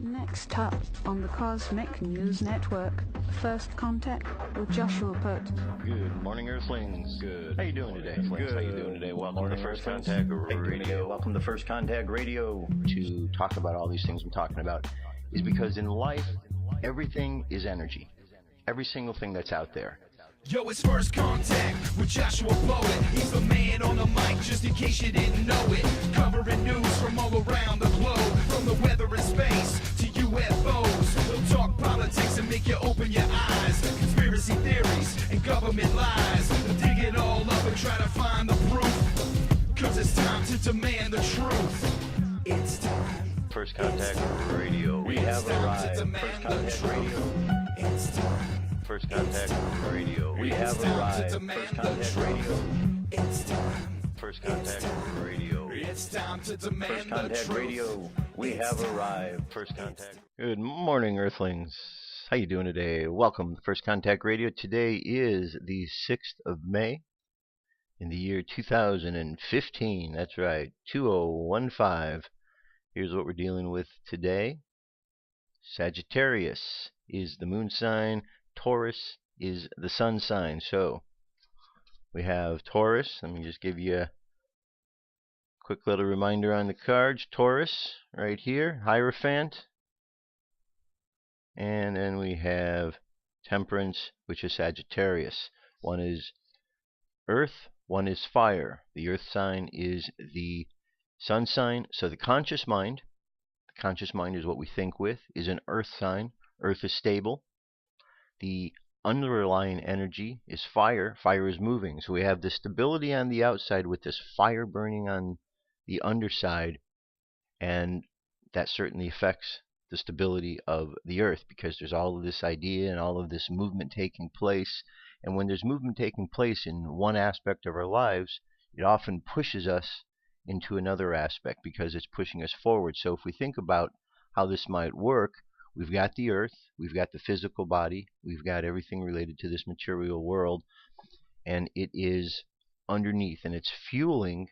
Next up on the Cosmic News Network, First Contact with Joshua Pert. Good morning, Earthlings. Good. How you doing today? Good. How you doing today? Welcome to First Contact Radio. Welcome to First Contact Radio. To talk about all these things I'm talking about is because in life, everything is energy. Every single thing that's out there. Yo, it's First Contact with Joshua Poet. He's the man on the mic, just in case you didn't know it. Covering news from all around the globe, from the weather and space to UFOs. He'll talk politics and make you open your eyes. Conspiracy theories and government lies. He'll dig it all up and try to find the proof. Cause it's time to demand the truth. It's time. First Contact Radio. We have arrived. First Contact Radio. It's time. First Contact Radio. We have arrived. First Contact Radio. It's time. First Contact Radio. It's time to demand First Contact the truth. Radio. We have arrived. First Contact. Good morning, Earthlings. How you doing today? Welcome to First Contact Radio. Today is the 6th of May in the year 2015. That's right, 2015. Here's what we're dealing with today. Sagittarius is the moon sign. Taurus is the sun sign. So we have Taurus. Let me just give you a quick little reminder on the cards. Taurus right here, Hierophant. And then we have Temperance, which is Sagittarius. One is earth, one is fire. The earth sign is the sun sign. So the conscious mind is what we think with, is an earth sign. Earth is stable. The underlying energy is fire. Fire is moving. So we have the stability on the outside with this fire burning on the underside, and that certainly affects the stability of the earth because there's all of this idea and all of this movement taking place. And when there's movement taking place in one aspect of our lives, it often pushes us into another aspect because it's pushing us forward. So if we think about how this might work, we've got the earth, we've got the physical body, we've got everything related to this material world, and it is underneath, and it's fueling,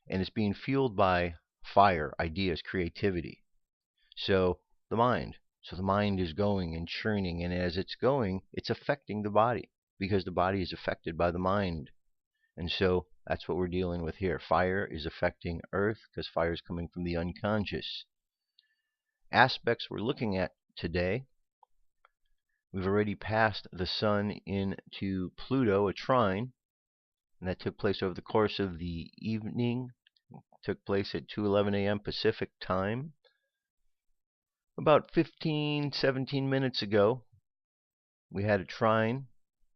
and it's being fueled by fire, ideas, creativity. So the mind is going and churning, and as it's going, it's affecting the body because the body is affected by the mind. And so that's what we're dealing with here. Fire is affecting earth because fire is coming from the unconscious. Aspects we're looking at today, we've already passed the sun into Pluto, a trine, and that took place over the course of the evening. It took place at 2:11 a.m. Pacific time. About 17 minutes ago, we had a trine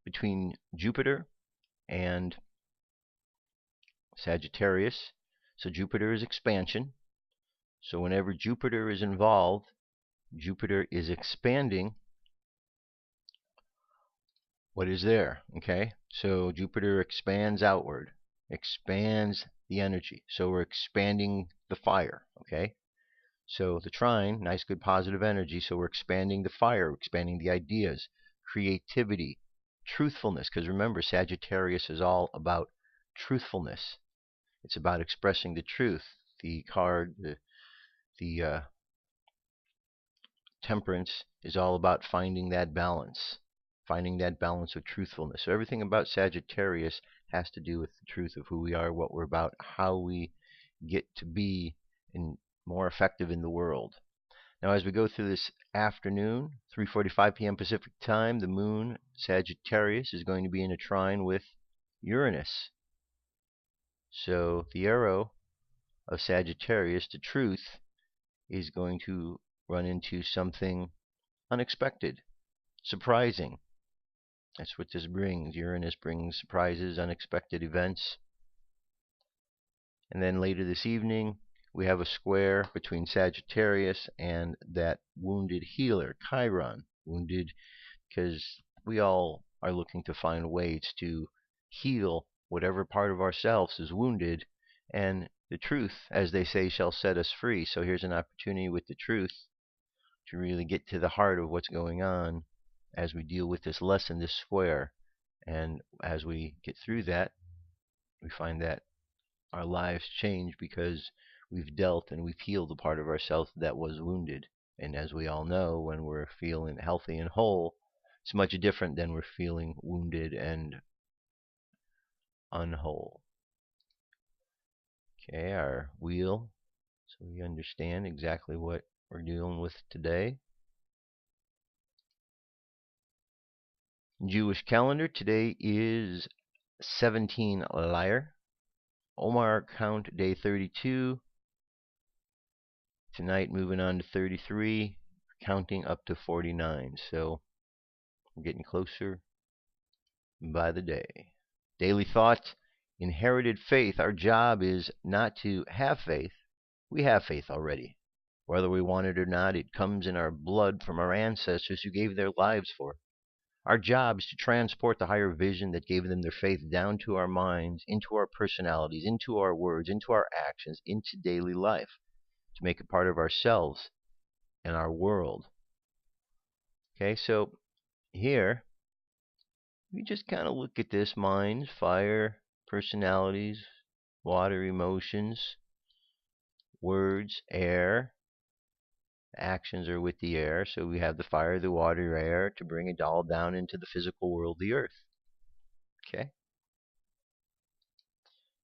between Jupiter and Sagittarius. So Jupiter is expansion. So whenever Jupiter is involved, Jupiter is expanding what is there. Okay? So Jupiter expands outward, expands the energy. So we're expanding the fire. Okay? So the trine, nice, good, positive energy. So we're expanding the fire, expanding the ideas, creativity, truthfulness. Because remember, Sagittarius is all about truthfulness. It's about expressing the truth. The card, the Temperance is all about finding that balance of truthfulness. So everything about Sagittarius has to do with the truth of who we are, what we're about, how we get to be more effective in the world. Now, as we go through this afternoon, 3:45 p.m. Pacific time, the moon, Sagittarius, is going to be in a trine with Uranus. So the arrow of Sagittarius, the truth, is going to run into something unexpected, surprising. That's what this brings. Uranus brings surprises, unexpected events. And then later this evening, we have a square between Sagittarius and that wounded healer, Chiron. Wounded because we all are looking to find ways to heal whatever part of ourselves is wounded, and the truth, as they say, shall set us free. So here's an opportunity with the truth to really get to the heart of what's going on as we deal with this lesson, this square. And as we get through that, we find that our lives change because we've dealt and we've healed the part of ourselves that was wounded. And as we all know, when we're feeling healthy and whole, it's much different than we're feeling wounded and unwhole. Okay, our wheel, so we understand exactly what we're dealing with today. Jewish calendar, today is 17 Liar. Omar count day 32. Tonight moving on to 33, counting up to 49. So we're getting closer by the day. Daily thought, inherited faith. Our job is not to have faith. We have faith already. Whether we want it or not, it comes in our blood from our ancestors who gave their lives for it. Our job is to transport the higher vision that gave them their faith down to our minds, into our personalities, into our words, into our actions, into daily life, to make it part of ourselves and our world. Okay, so here we just kind of look at this: minds, fire, personalities, water, emotions, words, air. Actions are with the air, so we have the fire, the water, air to bring it all down into the physical world, the earth. Okay.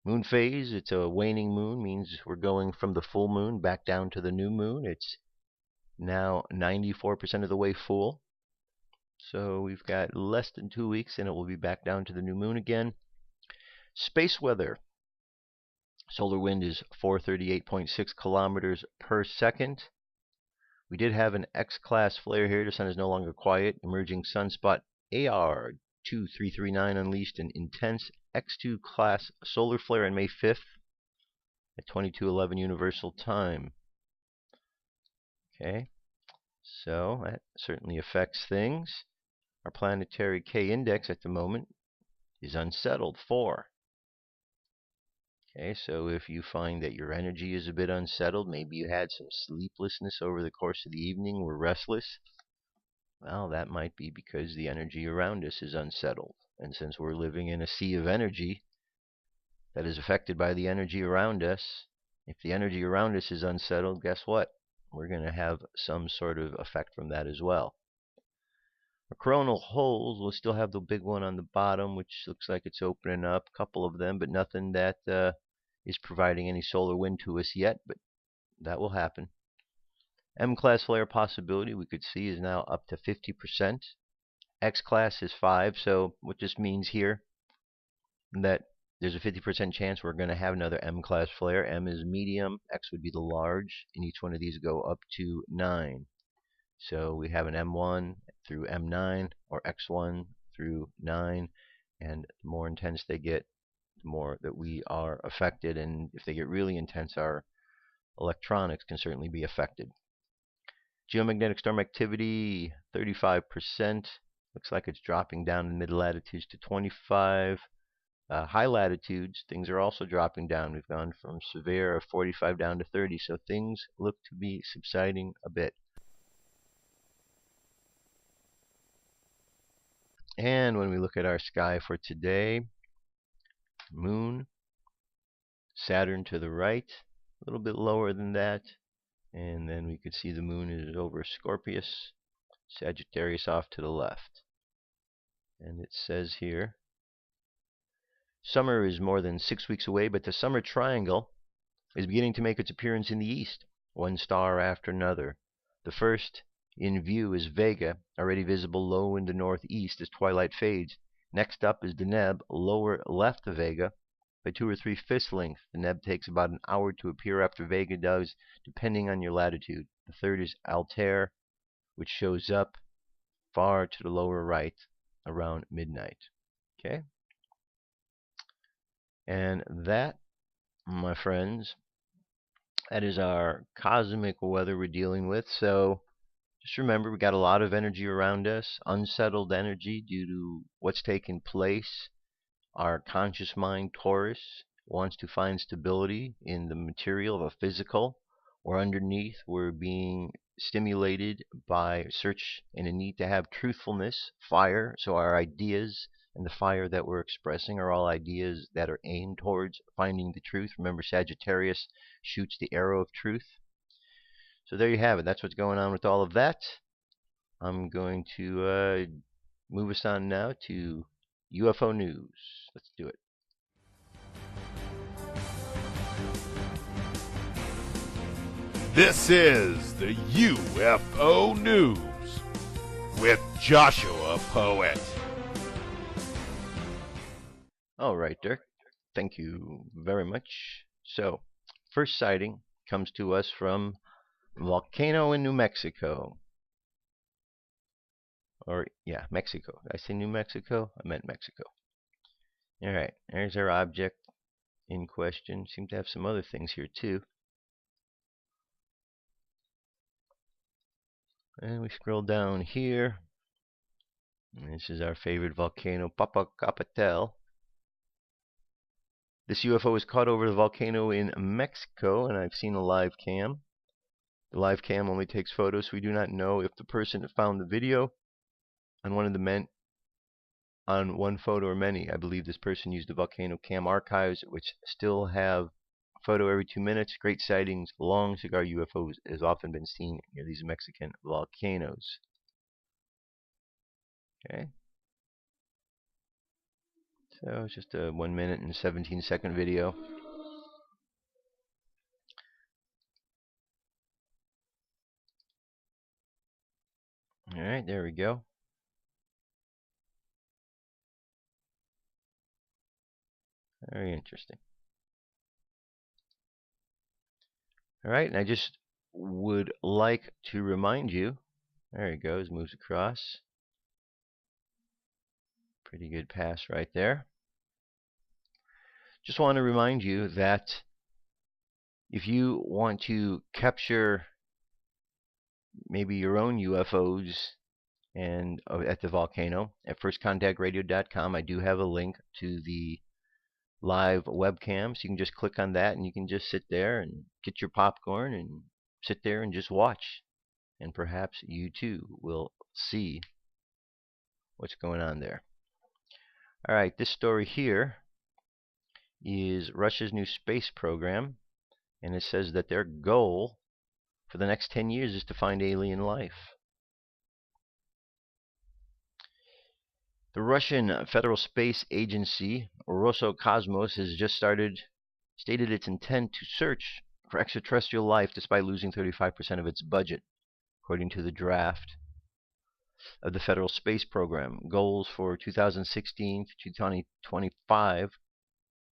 Moon phase, it's a waning moon, means we're going from the full moon back down to the new moon. It's now 94% of the way full. So we've got less than 2 weeks and it will be back down to the new moon again. Space weather. Solar wind is 438.6 kilometers per second. We did have an X-class flare here. The sun is no longer quiet. Emerging sunspot AR 2339 unleashed an intense X2 class solar flare on May 5th at 22:11 Universal Time. Okay, so that certainly affects things. Our planetary K index at the moment is unsettled, 4. Okay, so if you find that your energy is a bit unsettled, maybe you had some sleeplessness over the course of the evening, were restless, well, that might be because the energy around us is unsettled. And since we're living in a sea of energy that is affected by the energy around us, if the energy around us is unsettled, guess what? We're going to have some sort of effect from that as well. Our coronal holes will still have the big one on the bottom, which looks like it's opening up, a couple of them, but nothing that is providing any solar wind to us yet, but that will happen. M-class flare possibility we could see is now up to 50%. X-class is 5, so what this means here, that there's a 50% chance we're going to have another M-class flare. M is medium, X would be the large, and each one of these go up to 9. So we have an M1 through M9, or X1 through 9, and the more intense they get, the more that we are affected, and if they get really intense, our electronics can certainly be affected. Geomagnetic storm activity, 35%. Looks like it's dropping down in mid-latitudes to 25. High latitudes, things are also dropping down. We've gone from severe of 45 down to 30, so things look to be subsiding a bit. And when we look at our sky for today, moon, Saturn to the right, a little bit lower than that, and then we could see the moon is over Scorpius, Sagittarius off to the left. And it says here, summer is more than 6 weeks away, but the summer triangle is beginning to make its appearance in the east, one star after another. The first in view is Vega, already visible low in the northeast as twilight fades. Next up is Deneb, lower left of Vega, by 2 or 3/5 length. Deneb takes about an hour to appear after Vega does, depending on your latitude. The third is Altair, which shows up far to the lower right around midnight. Okay? And that, my friends, that is our cosmic weather we're dealing with. So just remember, we got a lot of energy around us, unsettled energy due to what's taking place. Our conscious mind, Taurus, wants to find stability in the material of a physical, or underneath we're being stimulated by search and a need to have truthfulness, fire. So our ideas and the fire that we're expressing are all ideas that are aimed towards finding the truth. Remember, Sagittarius shoots the arrow of truth. So there you have it. That's what's going on with all of that. I'm going to move us on now to UFO news. Let's do it. This is the UFO News with Joshua Poet. All right, Dirk. Thank you very much. So, first sighting comes to us from Volcano in New Mexico. Or, yeah, Mexico. Did I say New Mexico? I meant Mexico. All right, there's our object in question. Seem to have some other things here, too. And we scroll down here. And this is our favorite volcano, Popocatépetl. This UFO was caught over the volcano in Mexico, and I've seen a live cam. The live cam only takes photos, so we do not know if the person that found the video on one of the men on one photo or many. I believe this person used the volcano cam archives, which still have photo every 2 minutes. Great sightings. Long cigar UFOs has often been seen near these Mexican volcanoes. Okay. So it's just a 1 minute and 17-second video. Alright, there we go. Very interesting. Alright, and I just would like to remind you, there it goes, moves across. Pretty good pass right there. Just want to remind you that if you want to capture maybe your own UFOs and at the volcano, at firstcontactradio.com, I do have a link to the live webcam, so you can just click on that and you can just sit there and get your popcorn and sit there and just watch, and perhaps you too will see what's going on there. Alright, this story here is Russia's new space program, and it says that their goal for the next 10 years is to find alien life. The Russian Federal Space Agency, Roscosmos, has just stated its intent to search for extraterrestrial life despite losing 35% of its budget, according to the draft of the Federal Space Program. Goals for 2016 to 2025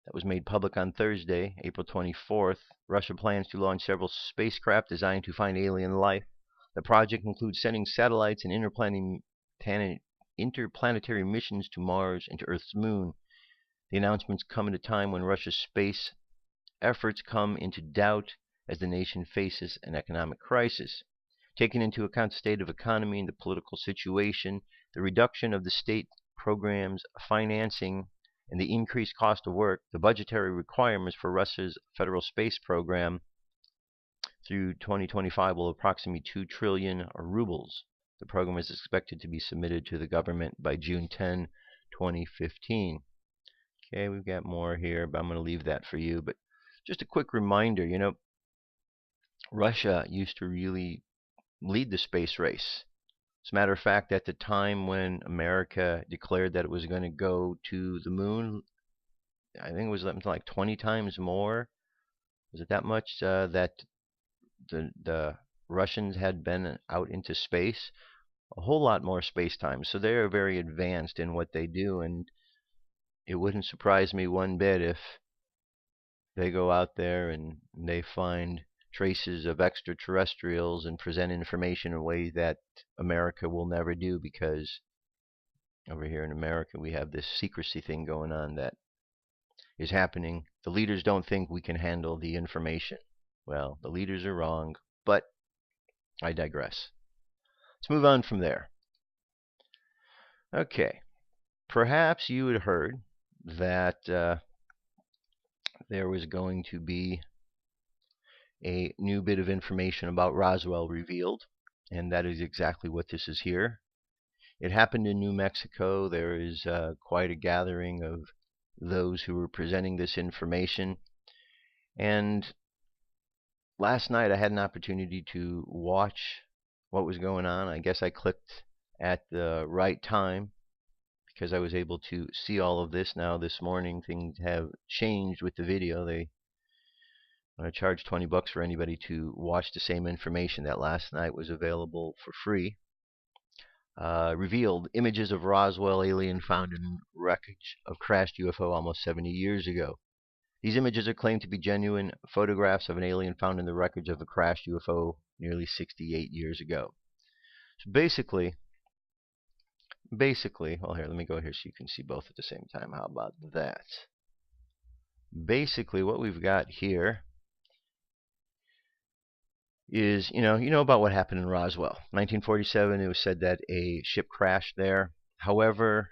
that was made public on Thursday, April 24th. Russia plans to launch several spacecraft designed to find alien life. The project includes sending satellites and interplanetary missions to Mars and to Earth's moon. The announcements come at a time when Russia's space efforts come into doubt as the nation faces an economic crisis. Taking into account the state of economy and the political situation, the reduction of the state program's financing, and the increased cost of work, the budgetary requirements for Russia's federal space program through 2025 will approximate 2 trillion rubles. The program is expected to be submitted to the government by June 10, 2015. Okay, we've got more here, but I'm going to leave that for you. But just a quick reminder, you know, Russia used to really lead the space race. As a matter of fact, at the time when America declared that it was going to go to the moon, I think it was like 20 times more. Was it that much that the Russians had been out into space? A whole lot more space time. So they are very advanced in what they do, and it wouldn't surprise me one bit if they go out there and they find traces of extraterrestrials and present information in a way that America will never do, because over here in America we have this secrecy thing going on that is happening. The leaders don't think we can handle the information. Well, the leaders are wrong, but I digress. Let's move on from there. Okay, perhaps you had heard that there was going to be a new bit of information about Roswell revealed, and that is exactly what this is here. It happened in New Mexico. There is quite a gathering of those who were presenting this information, and last night I had an opportunity to watch what was going on. I guess I clicked at the right time because I was able to see all of this. Now this morning things have changed with the video. They charge $20 for anybody to watch the same information that last night was available for free. Revealed images of Roswell alien found in wreckage of crashed UFO almost 70 years ago. These images are claimed to be genuine photographs of an alien found in the wreckage of a crashed UFO nearly 68 years ago. So basically, well, here, let me go here so you can see both at the same time. How about that? Basically, what we've got here is, you know about what happened in Roswell. 1947, it was said that a ship crashed there. However,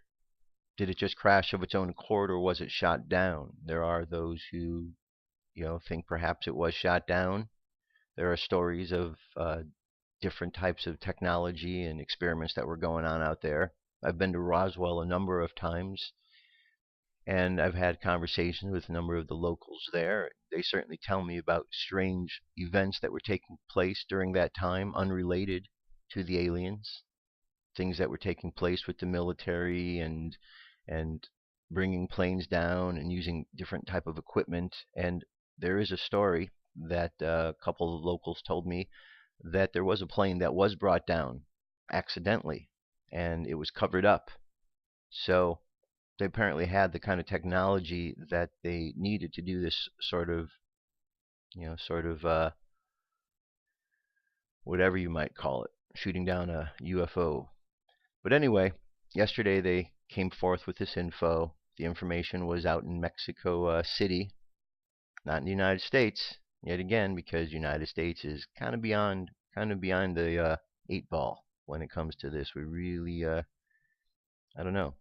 did it just crash of its own accord, or was it shot down? There are those who, think perhaps it was shot down. There are stories of different types of technology and experiments that were going on out there. I've been to Roswell a number of times, and I've had conversations with a number of the locals there. They certainly tell me about strange events that were taking place during that time, unrelated to the aliens. Things that were taking place with the military and bringing planes down and using different type of equipment. And there is a story that a couple of locals told me that there was a plane that was brought down accidentally, and it was covered up. So they apparently had the kind of technology that they needed to do this sort of whatever you might call it, shooting down a UFO. But anyway, yesterday they came forth with this info. The information was out in Mexico City, not in the United States, yet again, because the United States is kind of behind the 8 ball when it comes to this. We really, I don't know.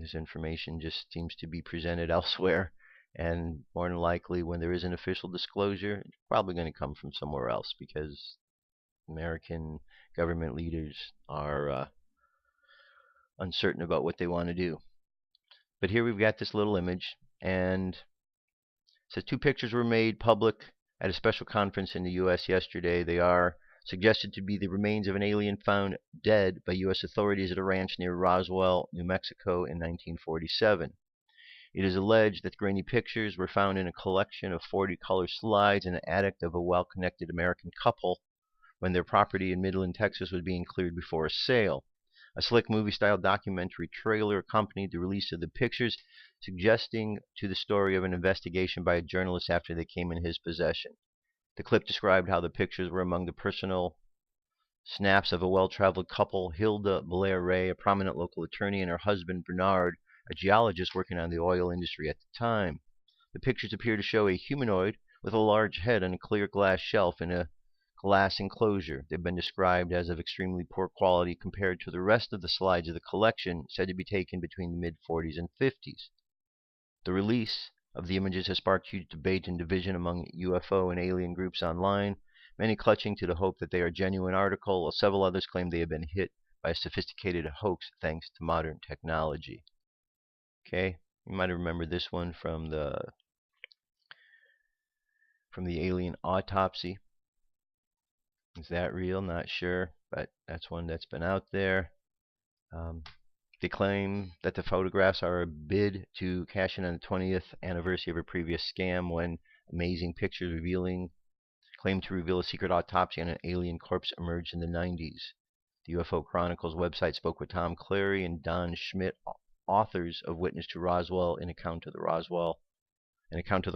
This information just seems to be presented elsewhere, and more than likely, when there is an official disclosure, it's probably going to come from somewhere else, because American government leaders are uncertain about what they want to do. But here we've got this little image, and it says 2 pictures were made public at a special conference in the U.S. yesterday. They are suggested to be the remains of an alien found dead by U.S. authorities at a ranch near Roswell, New Mexico in 1947. It is alleged that the grainy pictures were found in a collection of 40 color slides in the attic of a well-connected American couple when their property in Midland, Texas was being cleared before a sale. A slick movie-style documentary trailer accompanied the release of the pictures, suggesting to the story of an investigation by a journalist after they came in his possession. The clip described how the pictures were among the personal snaps of a well-traveled couple, Hilda Blair Ray, a prominent local attorney, and her husband Bernard, a geologist working on the oil industry at the time. The pictures appear to show a humanoid with a large head on a clear glass shelf in a glass enclosure. They've been described as of extremely poor quality compared to the rest of the slides of the collection, said to be taken between the mid-40s and 50s. The release of the images has sparked huge debate and division among UFO and alien groups online, many clutching to the hope that they are genuine articles, while several others claim they have been hit by a sophisticated hoax thanks to modern technology. Okay, you might have remembered this one from the alien autopsy. Is that real? Not sure, but that's one that's been out there. They claim that the photographs are a bid to cash in on the 20th anniversary of a previous scam when amazing pictures claimed to reveal a secret autopsy on an alien corpse emerged in the 90s. The UFO Chronicles website spoke with Tom Clary and Don Schmidt, authors of Witness to Roswell, an account of the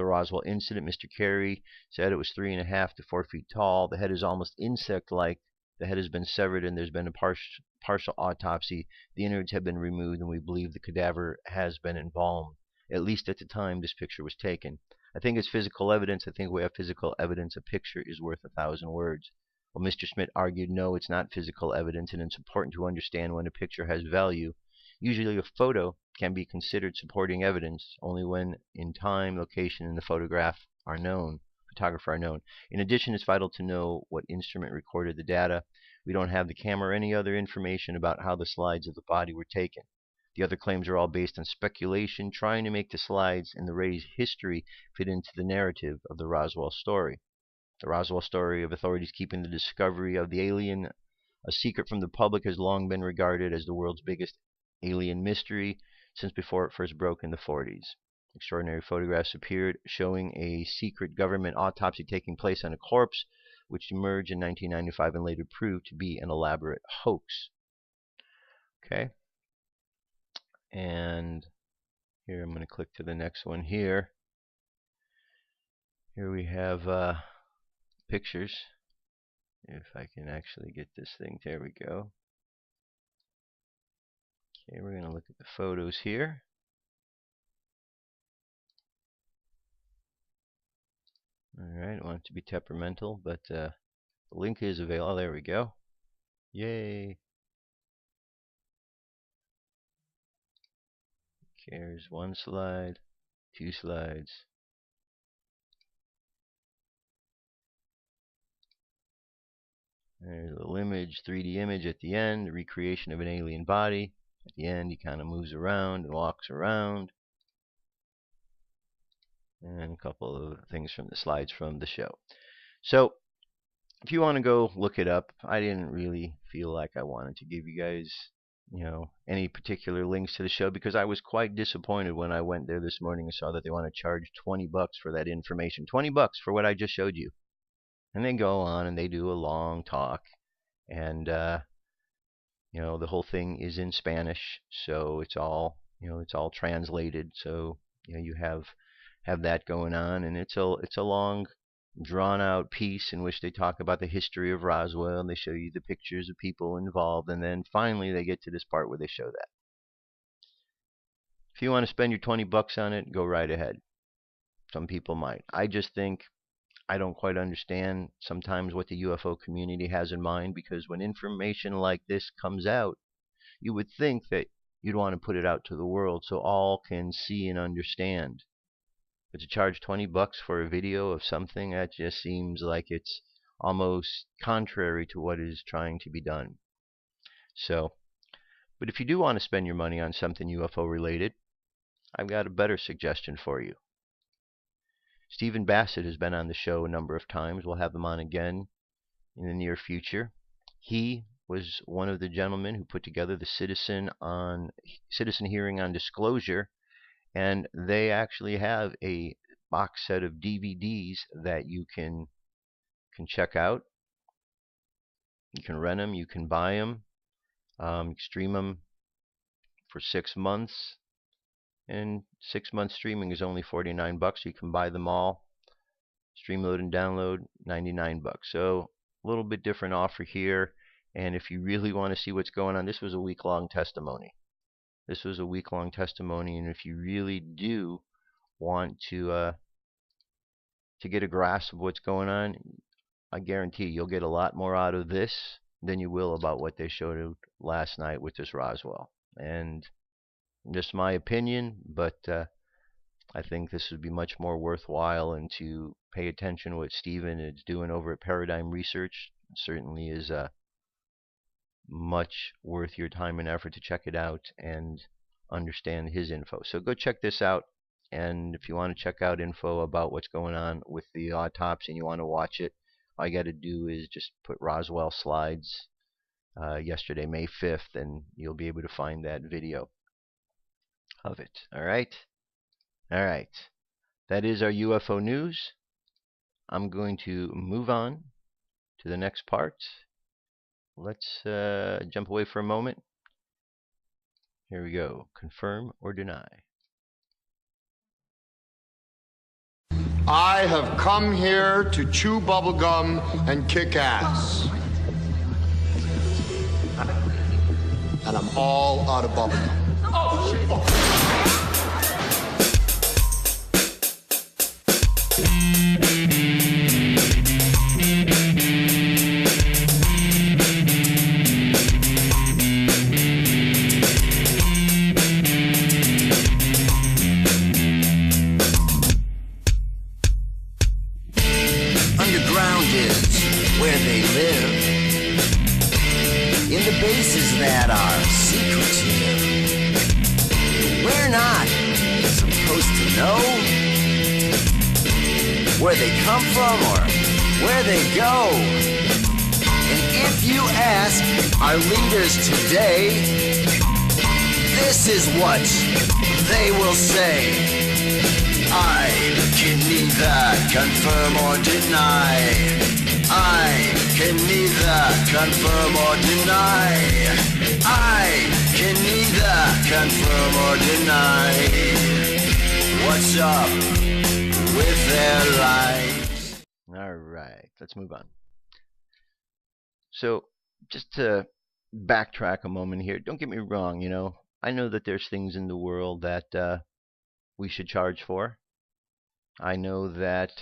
Roswell incident. Mr. Carey said it was 3.5 to 4 feet tall. The head is almost insect-like. The head has been severed and there's been a partial autopsy. The innards have been removed and we believe the cadaver has been embalmed, at least at the time this picture was taken. I think it's physical evidence. I think we have physical evidence. A picture is worth 1,000 words. Well, Mr. Schmidt argued, no, it's not physical evidence, and it's important to understand when a picture has value. Usually a photo can be considered supporting evidence only when in time, location, and the photographer are known. In addition, it's vital to know what instrument recorded the data. We don't have the camera or any other information about how the slides of the body were taken. The other claims are all based on speculation, trying to make the slides and the Ray's history fit into the narrative of the Roswell story. The Roswell story of authorities keeping the discovery of the alien a secret from the public has long been regarded as the world's biggest alien mystery since before it first broke in the 40s. Extraordinary photographs appeared showing a secret government autopsy taking place on a corpse, which emerged in 1995 and later proved to be an elaborate hoax. Okay. And here I'm going to click to the next one here. Here we have pictures. If I can actually get this thing, there we go. Okay, we're going to look at the photos here. Alright, I want it to be temperamental, but the link is available. Oh, there we go. Yay! Okay, here's one slide, 2 slides. There's a little image, 3D image at the end, the recreation of an alien body. At the end, he kind of moves around and walks around. And a couple of things from the slides from the show. So, if you want to go look it up, I didn't really feel like I wanted to give you guys, any particular links to the show because I was quite disappointed when I went there this morning and saw that they want to charge $20 for that information. $20 for what I just showed you. And they go on and they do a long talk, and the whole thing is in Spanish, so it's all translated. So you have that going on, and it's a long, drawn out piece in which they talk about the history of Roswell, and they show you the pictures of people involved, and then finally they get to this part where they show that. If you want to spend your $20 on it, go right ahead. Some people might. I just think I don't quite understand sometimes what the UFO community has in mind, because when information like this comes out, you would think that you'd want to put it out to the world so all can see and understand. But to charge $20 for a video of something, that just seems like it's almost contrary to what is trying to be done. So, but if you do want to spend your money on something UFO related, I've got a better suggestion for you. Stephen Bassett has been on the show a number of times. We'll have him on again in the near future. He was one of the gentlemen who put together the citizen hearing on disclosure, and they actually have a box set of DVDs that you can check out. You can rent them, you can buy them, you can stream them for 6 months. And 6 months streaming is only $49. You can buy them all. Stream, load, and download, $99. So a little bit different offer here. And if you really want to see what's going on, this was a week-long testimony. This was a week-long testimony, and if you really do want to get a grasp of what's going on, I guarantee you'll get a lot more out of this than you will about what they showed last night with this Roswell. And just my opinion, but I think this would be much more worthwhile, and to pay attention to what Stephen is doing over at Paradigm Research certainly is much worth your time and effort to check it out and understand his info. So go check this out, and if you want to check out info about what's going on with the autopsy and you want to watch it, all you got to do is just put Roswell slides yesterday, May 5th, and you'll be able to find that video of it. Alright? Alright. That is our UFO news. I'm going to move on to the next part. Let's jump away for a moment. Here we go. Confirm or deny. I have come here to chew bubblegum and kick ass. And I'm all out of bubblegum. Oh, shit. Underground is where they live. In the bases that are secrets here. We're not supposed to know where they come from or where they go. And if you ask our leaders today, this is what they will say. I can neither confirm or deny. I can neither confirm or deny. I can neither confirm or deny. What's up with their lives? All right, let's move on. So, just to backtrack a moment here, don't get me wrong, I know that there's things in the world that we should charge for. I know that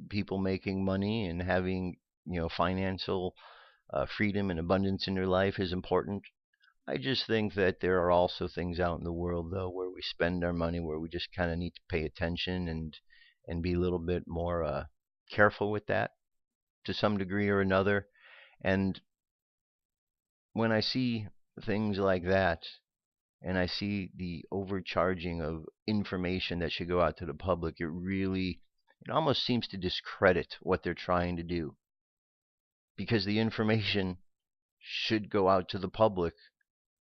people making money and having, financial freedom and abundance in their life is important. I just think that there are also things out in the world, though, where we spend our money, where we just kind of need to pay attention and be a little bit more careful with that to some degree or another. And when I see things like that, and I see the overcharging of information that should go out to the public, it almost seems to discredit what they're trying to do. Because the information should go out to the public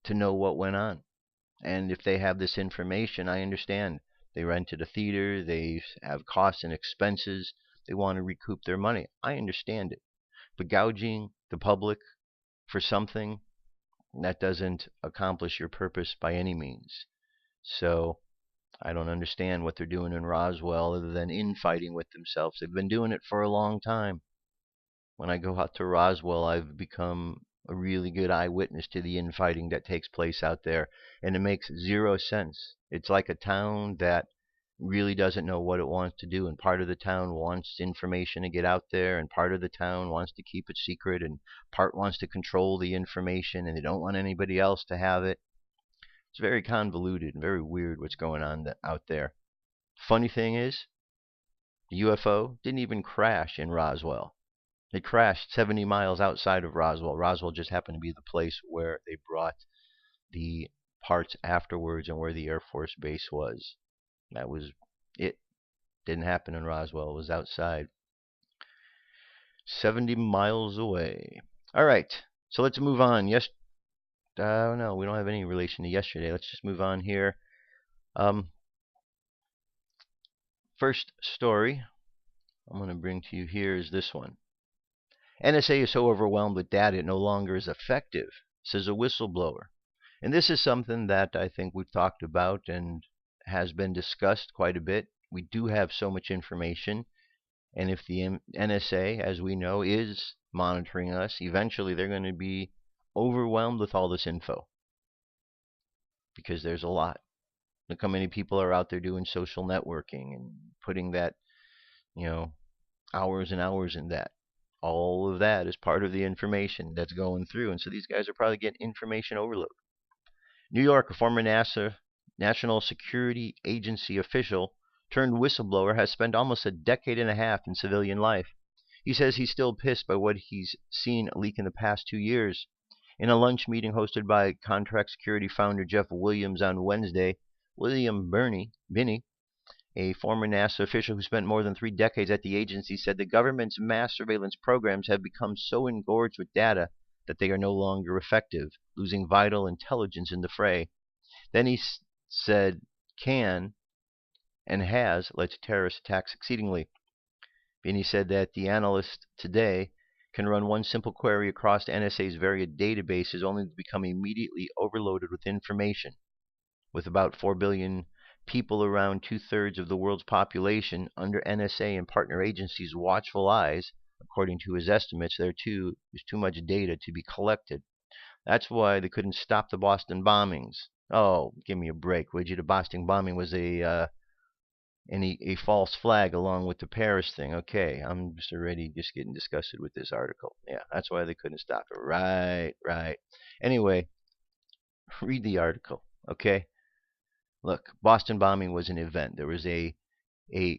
to know what went on. And if they have this information, I understand. They rented a theater, they have costs and expenses, they want to recoup their money. I understand it. But gouging the public for something, that doesn't accomplish your purpose by any means. So I don't understand what they're doing in Roswell other than infighting with themselves. They've been doing it for a long time. When I go out to Roswell, I've become a really good eyewitness to the infighting that takes place out there, and it makes zero sense. It's like a town that really doesn't know what it wants to do, and part of the town wants information to get out there, and part of the town wants to keep it secret, and part wants to control the information, and they don't want anybody else to have it. It's very convoluted and very weird what's going on out there. Funny thing is, the UFO didn't even crash in Roswell. It crashed 70 miles outside of Roswell. Roswell just happened to be the place where they brought the parts afterwards and where the Air Force base was. That was it. Didn't happen in Roswell. It was outside. 70 miles away. All right. So let's move on. No, we don't have any relation to yesterday. Let's just move on here. First story I'm going to bring to you here is this one. NSA is so overwhelmed with data it no longer is effective, says a whistleblower. And this is something that I think we've talked about and has been discussed quite a bit. We do have so much information, and if the NSA, as we know, is monitoring us, eventually they're going to be overwhelmed with all this info, because there's a lot. Look how many people are out there doing social networking and putting that, hours and hours in that. All of that is part of the information that's going through, and so these guys are probably getting information overload. New York, a former NASA National Security Agency official turned whistleblower, has spent almost a decade and a half in civilian life. He says he's still pissed by what he's seen leak in the past 2 years. In a lunch meeting hosted by Contract Security founder Jeff Williams on Wednesday, William Binney, a former NASA official who spent more than 3 decades at the agency, said the government's mass surveillance programs have become so engorged with data that they are no longer effective, losing vital intelligence in the fray. Then he said can and has led to terrorist attacks exceedingly. Binney said that the analyst today can run one simple query across NSA's various databases only to become immediately overloaded with information. With about 4 billion people, around 2/3 of the world's population, under NSA and partner agencies' watchful eyes, according to his estimates, there's too much data to be collected. That's why they couldn't stop the Boston bombings. Oh, give me a break, would you? The Boston bombing was a false flag along with the Paris thing. Okay, I'm just already getting disgusted with this article. Yeah, that's why they couldn't stop it. Right. Anyway, read the article, okay? Look, Boston bombing was an event. There was a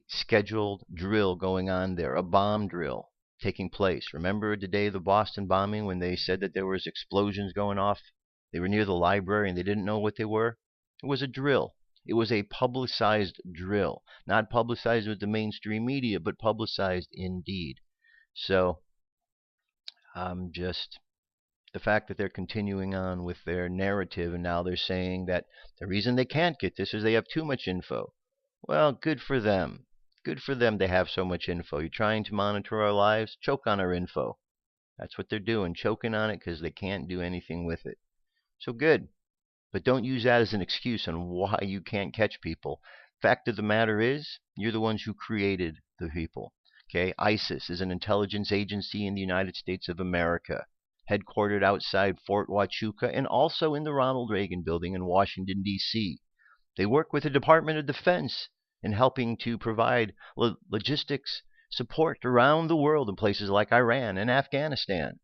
scheduled drill going on there, a bomb drill taking place. Remember the day of the Boston bombing when they said that there was explosions going off? They were near the library and they didn't know what they were? It was a drill. It was a publicized drill. Not publicized with the mainstream media, but publicized indeed. So, just the fact that they're continuing on with their narrative, and now they're saying that the reason they can't get this is they have too much info. Well, good for them. Good for them to have so much info. You're trying to monitor our lives? Choke on our info. That's what they're doing, choking on it because they can't do anything with it. So good. But don't use that as an excuse on why you can't catch people. Fact of the matter is, you're the ones who created the people. Okay? ISIS is an intelligence agency in the United States of America, headquartered outside Fort Huachuca and also in the Ronald Reagan Building in Washington, D.C. They work with the Department of Defense in helping to provide logistics support around the world in places like Iran and Afghanistan.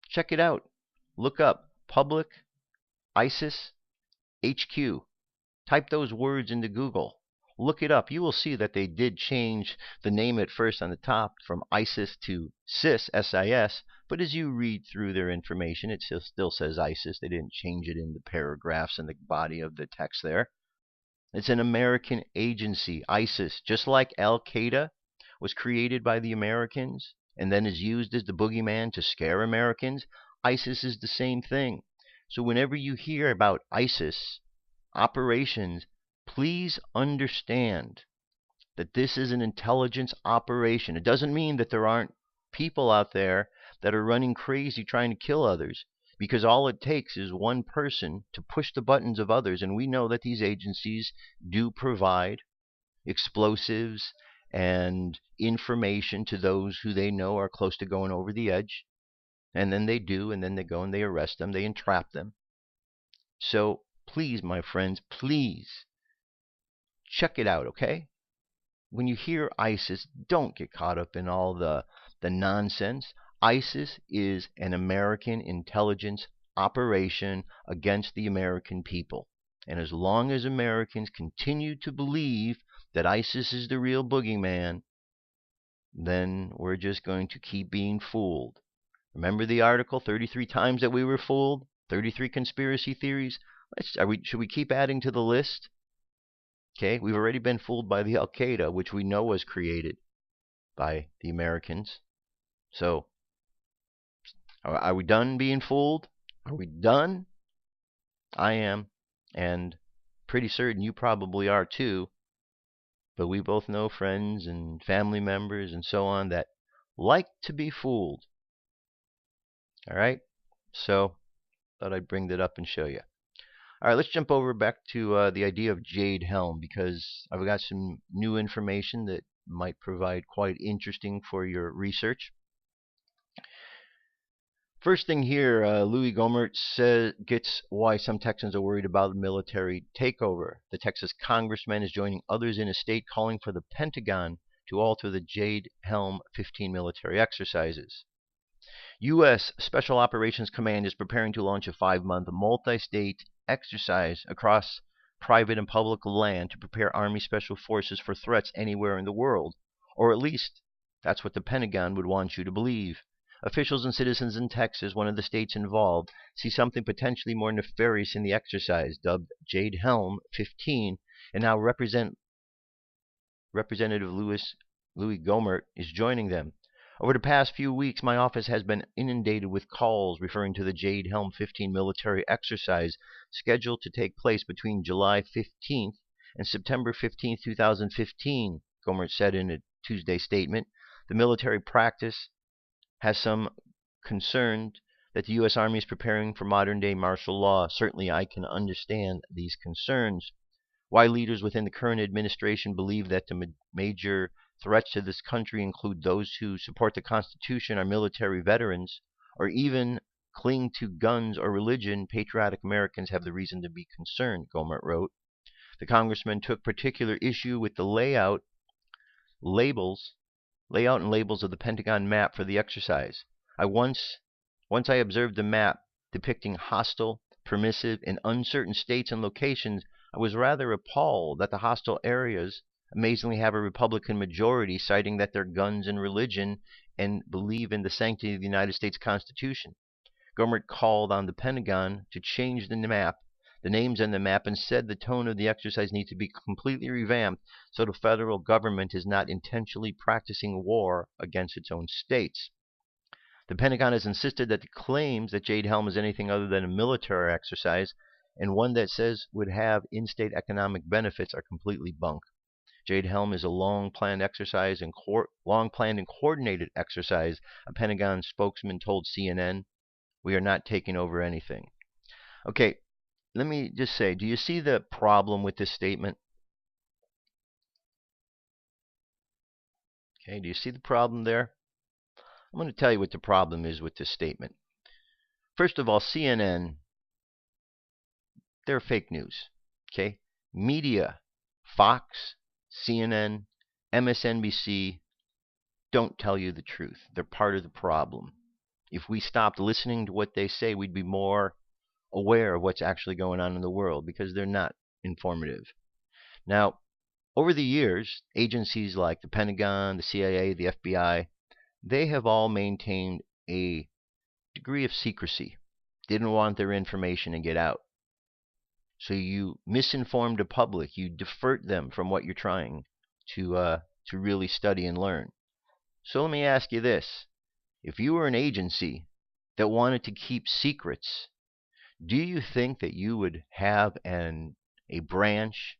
Check it out. Look up Public ISIS HQ. Type those words into Google. Look it up. You will see that they did change the name at first on the top from ISIS to SIS, S-I-S, but as you read through their information, it still says ISIS. They didn't change it in the paragraphs in the body of the text there. It's an American agency, ISIS, just like Al-Qaeda was created by the Americans and then is used as the boogeyman to scare Americans. ISIS is the same thing. So whenever you hear about ISIS operations, please understand that this is an intelligence operation. It doesn't mean that there aren't people out there that are running crazy trying to kill others, because all it takes is one person to push the buttons of others, and we know that these agencies do provide explosives and information to those who they know are close to going over the edge. And then they do, and then they go and they arrest them, they entrap them. So please, my friends, please check it out, okay? When you hear ISIS, don't get caught up in all the nonsense. ISIS is an American intelligence operation against the American people. And as long as Americans continue to believe that ISIS is the real boogeyman, then we're just going to keep being fooled. Remember the article, 33 times that we were fooled? 33 conspiracy theories? Should we keep adding to the list? Okay, we've already been fooled by the Al-Qaeda, which we know was created by the Americans. So, are we done being fooled? Are we done? I am, and pretty certain you probably are too. But we both know friends and family members and so on that like to be fooled. All right, so thought I'd bring that up and show you. All right, let's jump over back to the idea of Jade Helm, because I've got some new information that might provide quite interesting for your research. First thing here, Louie Gohmert gets why some Texans are worried about military takeover. The Texas congressman is joining others in his state calling for the Pentagon to alter the Jade Helm 15 military exercises. U.S. Special Operations Command is preparing to launch a 5-month multi-state exercise across private and public land to prepare Army Special Forces for threats anywhere in the world. Or at least, that's what the Pentagon would want you to believe. Officials and citizens in Texas, one of the states involved, see something potentially more nefarious in the exercise, dubbed Jade Helm 15, and now Representative Louie Gohmert is joining them. Over the past few weeks, my office has been inundated with calls referring to the Jade Helm 15 military exercise scheduled to take place between July 15th and September 15th, 2015, Gohmert said in a Tuesday statement. The military practice has some concern that the U.S. Army is preparing for modern-day martial law. Certainly, I can understand these concerns. Why leaders within the current administration believe that the major threats to this country include those who support the Constitution, are military veterans, or even cling to guns or religion, patriotic Americans have the reason to be concerned, Gohmert wrote. The congressman took particular issue with the layout and labels of the Pentagon map for the exercise. Once I observed the map depicting hostile, permissive, and uncertain states and locations, I was rather appalled that the hostile areas amazingly have a Republican majority, citing that they're guns and religion and believe in the sanctity of the United States Constitution. Gohmert called on the Pentagon to change the map the names on the map and said the tone of the exercise needs to be completely revamped so the federal government is not intentionally practicing war against its own states. The Pentagon has insisted that the claims that Jade Helm is anything other than a military exercise and one that says would have in-state economic benefits are completely bunk. Jade Helm is a long-planned exercise and long-planned and coordinated exercise. A Pentagon spokesman told CNN, "We are not taking over anything." Okay, let me just say, do you see the problem with this statement? Okay, do you see the problem there? I'm going to tell you what the problem is with this statement. First of all, CNN, they're fake news. Okay? Media, Fox, CNN, MSNBC don't tell you the truth. They're part of the problem. If we stopped listening to what they say, we'd be more aware of what's actually going on in the world because they're not informative. Now, over the years, agencies like the Pentagon, the CIA, the FBI, they have all maintained a degree of secrecy. Didn't want their information to get out. So you misinform the public. You divert them from what you're trying to really study and learn. So let me ask you this. If you were an agency that wanted to keep secrets, do you think that you would have a branch,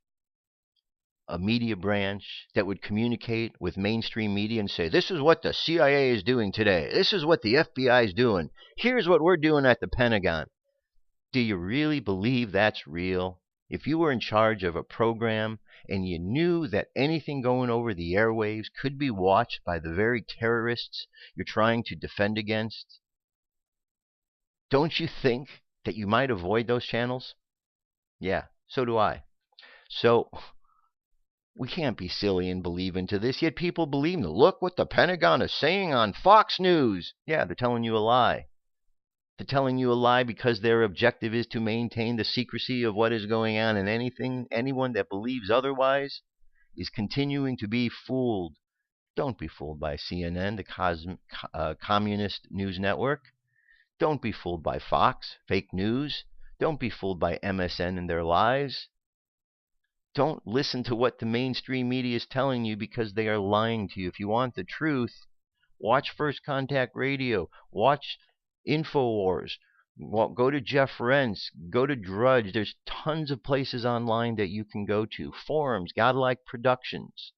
a media branch, that would communicate with mainstream media and say, this is what the CIA is doing today. This is what the FBI is doing. Here's what we're doing at the Pentagon. Do you really believe that's real? If you were in charge of a program and you knew that anything going over the airwaves could be watched by the very terrorists you're trying to defend against, don't you think that you might avoid those channels? Yeah, so do I. So we can't be silly and believe into this, yet people believe. Look what the Pentagon is saying on Fox News. Yeah, they're telling you a lie. They're telling you a lie because their objective is to maintain the secrecy of what is going on, and anyone that believes otherwise is continuing to be fooled. Don't be fooled by CNN, the communist news network. Don't be fooled by Fox, fake news. Don't be fooled by MSN and their lies. Don't listen to what the mainstream media is telling you because they are lying to you. If you want the truth, watch First Contact Radio. Watch InfoWars. Well, go to Jeff Rentz. Go to Drudge. There's tons of places online that you can go to. Forums, Godlike Productions,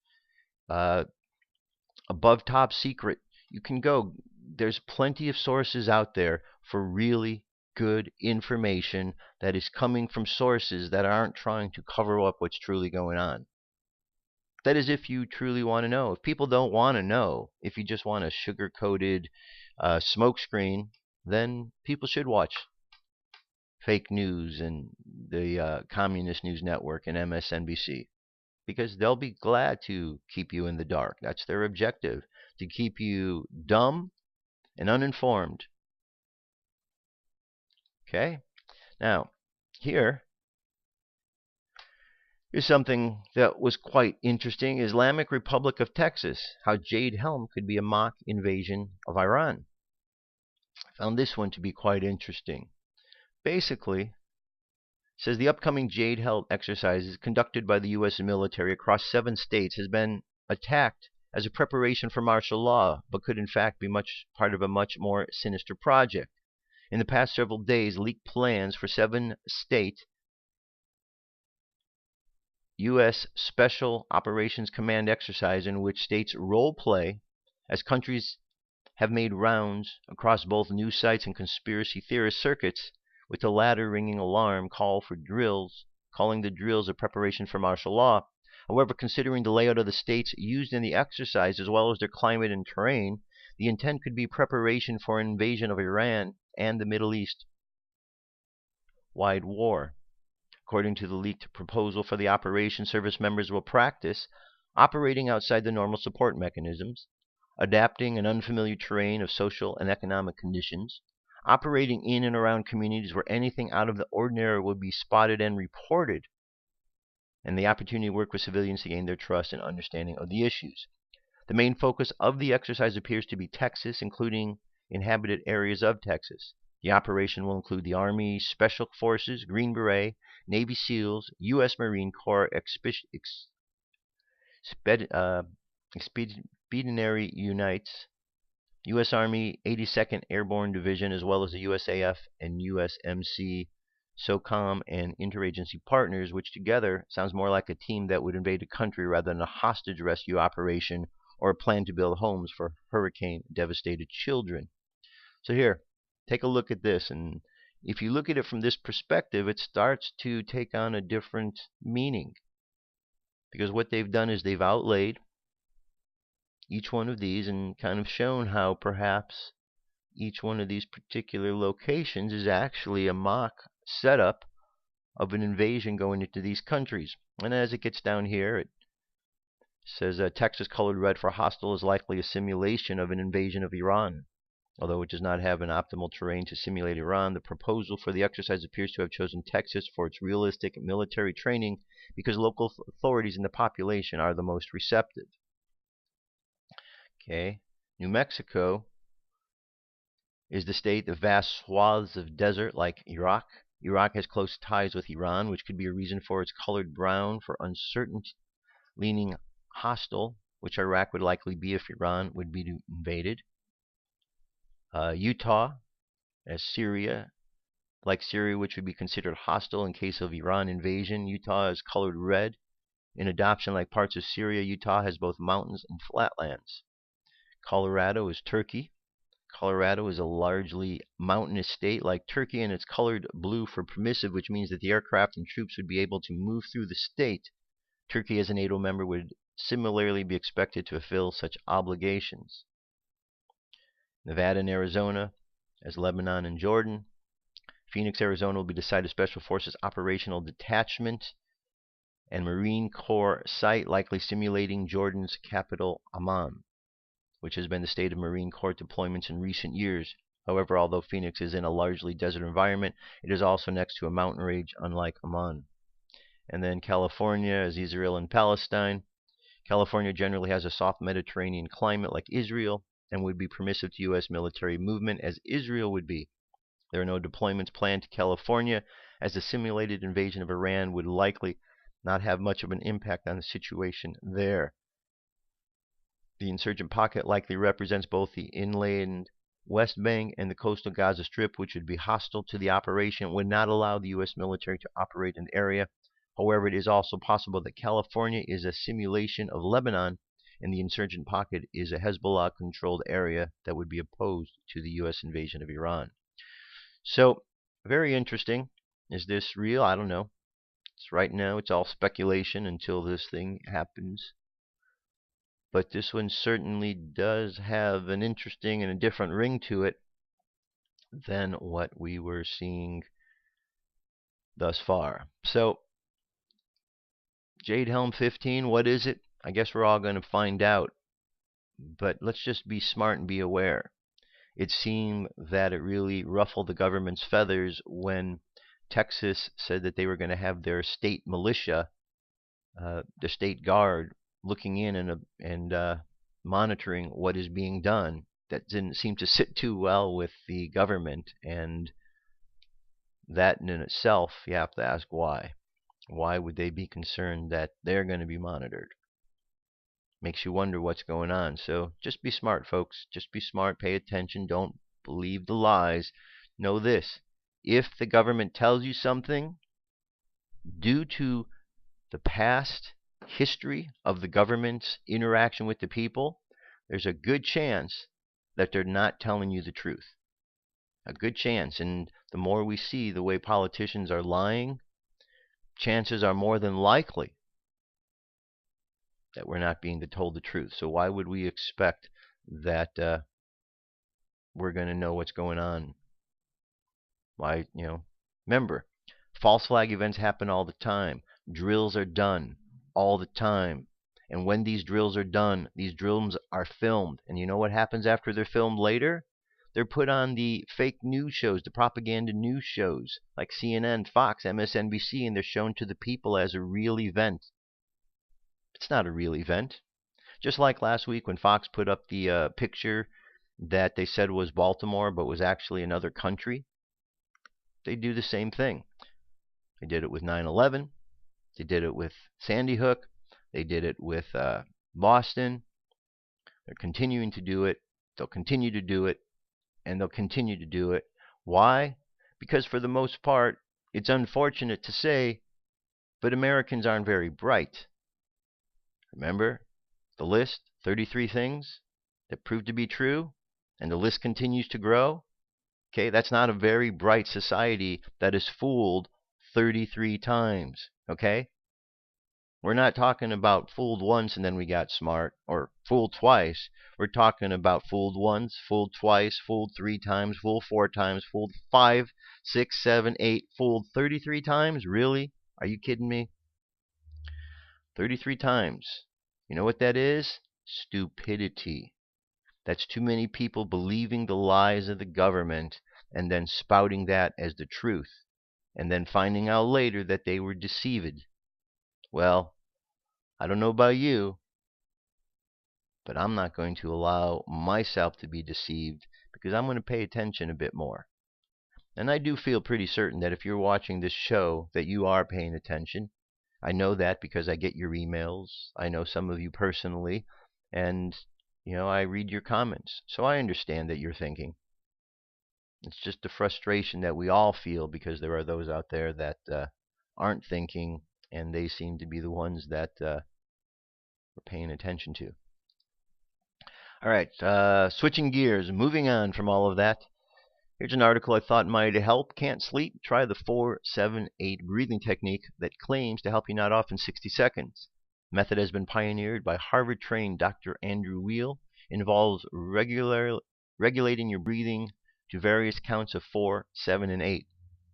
Above Top Secret. You can go. There's plenty of sources out there for really good information that is coming from sources that aren't trying to cover up what's truly going on. That is if you truly want to know. If people don't want to know, if you just want a sugar-coated smokescreen, then people should watch fake news and the Communist News Network and MSNBC, because they'll be glad to keep you in the dark. That's their objective, to keep you dumb and uninformed. Okay? Now, here's something that was quite interesting. Islamic Republic of Texas, how Jade Helm could be a mock invasion of Iran. I found this one to be quite interesting. Basically, it says the upcoming Jade Helm exercises conducted by the U.S. military across 7 states has been attacked as a preparation for martial law, but could in fact be part of a much more sinister project. In the past several days, leaked plans for 7 state U.S. Special Operations Command exercise in which states role play as countries have made rounds across both news sites and conspiracy theorist circuits, with the latter ringing alarm calling the drills a preparation for martial law. However, considering the layout of the states used in the exercise as well as their climate and terrain, the intent could be preparation for an invasion of Iran and the Middle East wide war. According to the leaked proposal for the operation, service members will practice operating outside the normal support mechanisms, adapting an unfamiliar terrain of social and economic conditions, operating in and around communities where anything out of the ordinary would be spotted and reported, and the opportunity to work with civilians to gain their trust and understanding of the issues. The main focus of the exercise appears to be Texas, including inhabited areas of Texas. The operation will include the Army, Special Forces, Green Beret, Navy SEALs, U.S. Marine Corps Expeditionary Unites, U.S. Army 82nd Airborne Division, as well as the USAF and USMC, SOCOM, and interagency partners, which together sounds more like a team that would invade a country rather than a hostage rescue operation or a plan to build homes for hurricane-devastated children. So here, take a look at this, and if you look at it from this perspective, it starts to take on a different meaning. Because what they've done is they've outlaid each one of these and kind of shown how perhaps each one of these particular locations is actually a mock setup of an invasion going into these countries. And as it gets down here, it says Texas colored red for hostile is likely a simulation of an invasion of Iran. Although it does not have an optimal terrain to simulate Iran, the proposal for the exercise appears to have chosen Texas for its realistic military training because local authorities and the population are the most receptive. Okay, New Mexico is the state of vast swaths of desert like Iraq. Iraq has close ties with Iran, which could be a reason for its colored brown for uncertain, leaning hostile, which Iraq would likely be if Iran would be invaded. Utah, as Syria, like Syria, which would be considered hostile in case of Iran invasion. Utah is colored red. In adoption, like parts of Syria, Utah has both mountains and flatlands. Colorado is Turkey. Colorado is a largely mountainous state like Turkey, and it's colored blue for permissive, which means that the aircraft and troops would be able to move through the state. Turkey, as a NATO member, would similarly be expected to fulfill such obligations. Nevada and Arizona as Lebanon and Jordan. Phoenix, Arizona will be decided Special Forces Operational Detachment and Marine Corps site, likely simulating Jordan's capital Amman, which has been the state of Marine Corps deployments in recent years. However, although Phoenix is in a largely desert environment, it is also next to a mountain range, unlike Amman. And then California as Israel and Palestine. California generally has a soft Mediterranean climate like Israel and would be permissive to U.S. military movement as Israel would be. There are no deployments planned to California, as the simulated invasion of Iran would likely not have much of an impact on the situation there. The insurgent pocket likely represents both the inland West Bank and the coastal Gaza Strip, which would be hostile to the operation and would not allow the U.S. military to operate in the area. However, it is also possible that California is a simulation of Lebanon and the insurgent pocket is a Hezbollah-controlled area that would be opposed to the U.S. invasion of Iran. So, very interesting. Is this real? I don't know. Right now, it's all speculation until this thing happens. But this one certainly does have an interesting and a different ring to it than what we were seeing thus far. So, Jade Helm 15, what is it? I guess we're all going to find out. But let's just be smart and be aware. It seemed that it really ruffled the government's feathers when Texas said that they were going to have their state militia, the state guard, looking in and monitoring what is being done. That didn't seem to sit too well with the government, and that in itself, you have to ask why. Why would they be concerned that they're going to be monitored? Makes you wonder what's going on. So just be smart, folks. Just be smart. Pay attention. Don't believe the lies. Know this. If the government tells you something, due to the past history of the government's interaction with the people, there's a good chance that they're not telling you the truth. A good chance. And the more we see the way politicians are lying, chances are more than likely that we're not being told the truth. So why would we expect that we're going to know what's going on? Why, remember, false flag events happen all the time. Drills are done all the time. And when these drills are done, these drills are filmed. And you know what happens after they're filmed later? They're put on the fake news shows, the propaganda news shows, like CNN, Fox, MSNBC, and they're shown to the people as a real event. It's not a real event. Just like last week when Fox put up the picture that they said was Baltimore but was actually another country, they do the same thing. They did it with 9/11. They did it with Sandy Hook. They did it with Boston. They're continuing to do it. They'll continue to do it. And they'll continue to do it. Why? Because for the most part, it's unfortunate to say, but Americans aren't very bright. Remember the list, 33 things that proved to be true, and the list continues to grow? Okay, that's not a very bright society that is fooled 33 times, okay? We're not talking about fooled once and then we got smart, or fooled twice. We're talking about fooled once, fooled twice, fooled 3 times, fooled 4 times, fooled 5, 6, 7, 8, fooled 33 times? Really? Are you kidding me? 33 times. You know what that is? Stupidity. That's too many people believing the lies of the government and then spouting that as the truth, and then finding out later that they were deceived. Well, I don't know about you, but I'm not going to allow myself to be deceived because I'm going to pay attention a bit more. And I do feel pretty certain that if you're watching this show that you are paying attention. I know that because I get your emails. I know some of you personally, and I read your comments. So I understand that you're thinking. It's just the frustration that we all feel because there are those out there that aren't thinking, and they seem to be the ones that we're paying attention to. All right, switching gears, moving on from all of that. Here's an article I thought might help. Can't sleep? Try the 4-7-8 breathing technique that claims to help you nod off in 60 seconds. Method has been pioneered by Harvard-trained Dr. Andrew Weil. Involves regulating your breathing to various counts of 4, 7, and 8.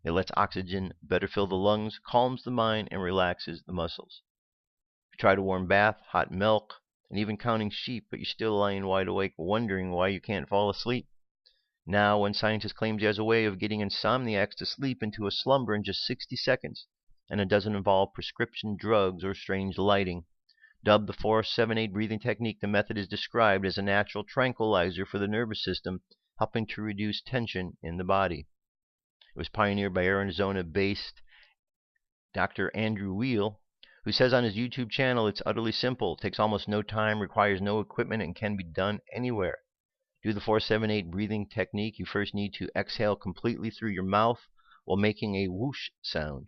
It lets oxygen better fill the lungs, calms the mind, and relaxes the muscles. If you try to warm bath, hot milk, and even counting sheep, but you're still lying wide awake wondering why you can't fall asleep. Now, when scientists claim he has a way of getting insomniacs to sleep into a slumber in just 60 seconds, and it doesn't involve prescription drugs or strange lighting. Dubbed the 4-7-8 breathing technique, the method is described as a natural tranquilizer for the nervous system, helping to reduce tension in the body. It was pioneered by Arizona-based Dr. Andrew Weil, who says on his YouTube channel it's utterly simple, takes almost no time, requires no equipment, and can be done anywhere. Do the 4-7-8 breathing technique. You first need to exhale completely through your mouth while making a whoosh sound.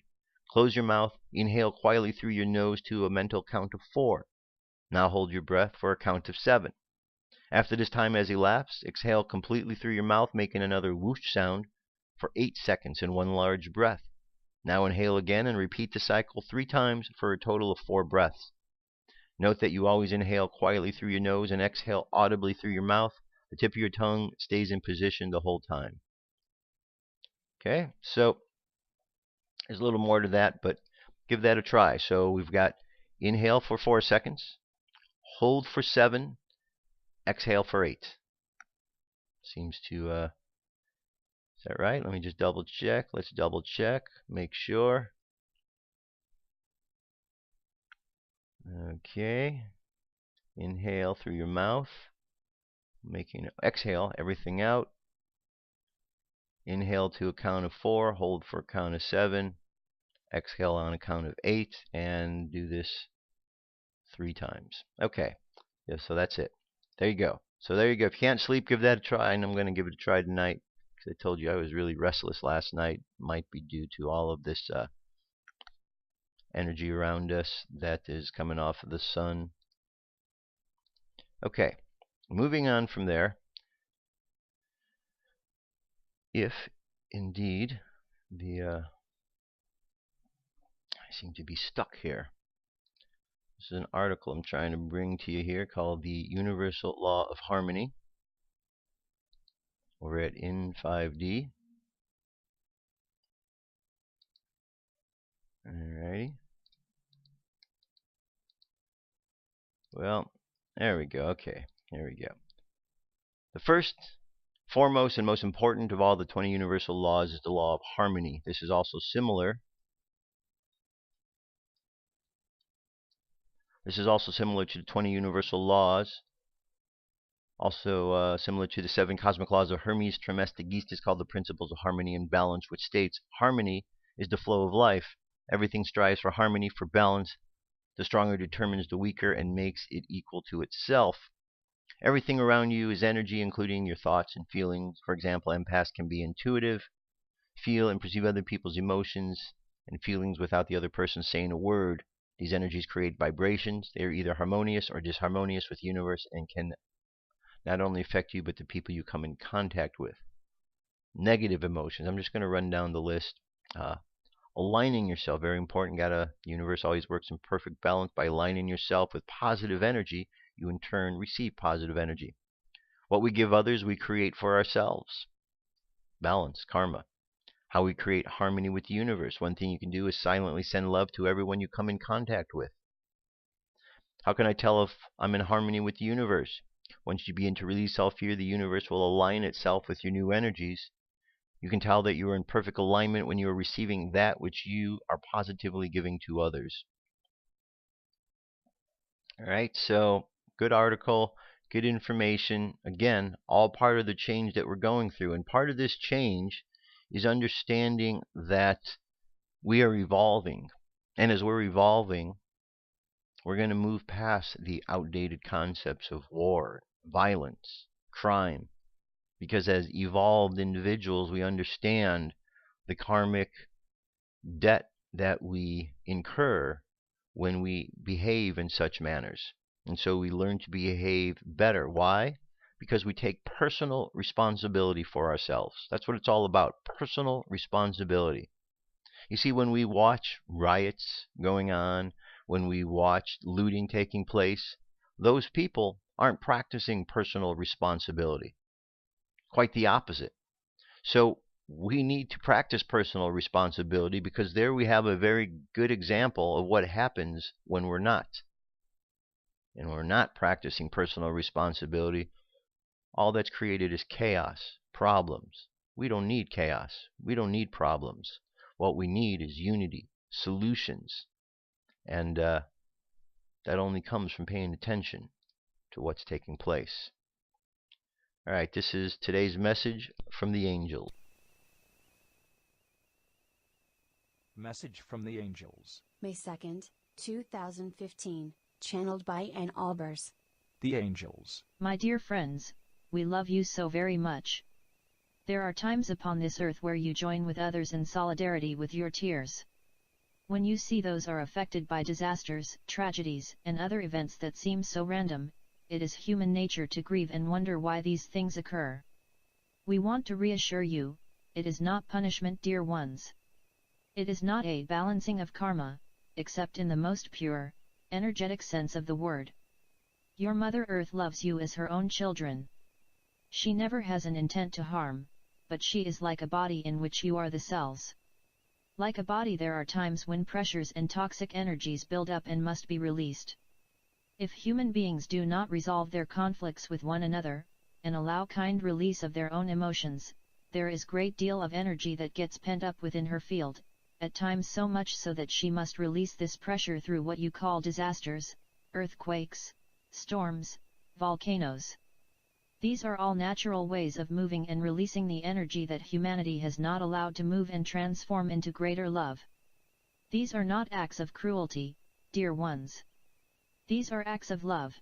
Close your mouth, inhale quietly through your nose to a mental count of 4. Now hold your breath for a count of 7. After this time has elapsed, exhale completely through your mouth, making another whoosh sound for 8 seconds in one large breath. Now inhale again and repeat the cycle 3 times for a total of 4 breaths. Note that you always inhale quietly through your nose and exhale audibly through your mouth. The tip of your tongue stays in position the whole time. Okay, so there's a little more to that, but give that a try. So we've got inhale for 4 seconds, hold for 7, exhale for 8. Seems to, is that right? Let me just double check. Let's double check, make sure. Okay, inhale through your mouth. Exhale everything out. Inhale to a count of 4, hold for a count of 7, exhale on a count of 8, and do this 3 times. Okay, yeah, so that's it. There you go. So there you go. If you can't sleep, give that a try, and I'm going to give it a try tonight because I told you I was really restless last night. Might be due to all of this energy around us that is coming off of the sun. Okay. Moving on from there, if indeed I seem to be stuck here. This is an article I'm trying to bring to you here called The Universal Law of Harmony over at In5D. Alrighty. Well, there we go. Okay. Here we go. The first, foremost, and most important of all the 20 universal laws is the law of harmony. This is also similar. This is also similar to the 20 universal laws Also, similar to the 7 cosmic laws of Hermes Trismegistus, called the principles of harmony and balance, which states harmony is the flow of life. Everything strives for harmony, for balance. The stronger determines the weaker and makes it equal to itself. Everything around you is energy, including your thoughts and feelings. For example, empaths can be intuitive, feel and perceive other people's emotions and feelings without the other person saying a word. These energies create vibrations. They are either harmonious or disharmonious with the universe and can not only affect you, but the people you come in contact with. Negative emotions. I'm just going to run down the list. Aligning yourself, very important. The universe always works in perfect balance. By aligning yourself with positive energy, you in turn receive positive energy. What we give others, we create for ourselves. Balance, karma. How we create harmony with the universe. One thing you can do is silently send love to everyone you come in contact with. How can I tell if I'm in harmony with the universe? Once you begin to release self-fear, the universe will align itself with your new energies. You can tell that you are in perfect alignment when you are receiving that which you are positively giving to others. Alright, so good article, good information. Again, all part of the change that we're going through. And part of this change is understanding that we are evolving. And as we're evolving, we're going to move past the outdated concepts of war, violence, crime. Because as evolved individuals, we understand the karmic debt that we incur when we behave in such manners. And so we learn to behave better. Why? Because we take personal responsibility for ourselves. That's what it's all about, personal responsibility. You see, when we watch riots going on, when we watch looting taking place, those people aren't practicing personal responsibility. Quite the opposite. So we need to practice personal responsibility, because there we have a very good example of what happens when we're not. And we're not practicing personal responsibility. All that's created is chaos, problems. We don't need chaos. We don't need problems. What we need is unity, solutions. And that only comes from paying attention to what's taking place. All right, this is today's message from the angel. Message from the angels. May 2nd, 2015, channeled by Ann Albers. The angels. My dear friends, we love you so very much. There are times upon this earth where you join with others in solidarity with your tears. When you see those are affected by disasters, tragedies, and other events that seem so random, it is human nature to grieve and wonder why these things occur. We want to reassure you, it is not punishment, dear ones. It is not a balancing of karma, except in the most pure, energetic sense of the word. Your Mother Earth loves you as her own children. She never has an intent to harm, but she is like a body in which you are the cells. Like a body, there are times when pressures and toxic energies build up and must be released. If human beings do not resolve their conflicts with one another, and allow kind release of their own emotions, there is great deal of energy that gets pent up within her field, at times so much so that she must release this pressure through what you call disasters, earthquakes, storms, volcanoes. These are all natural ways of moving and releasing the energy that humanity has not allowed to move and transform into greater love. These are not acts of cruelty, dear ones. These are acts of love.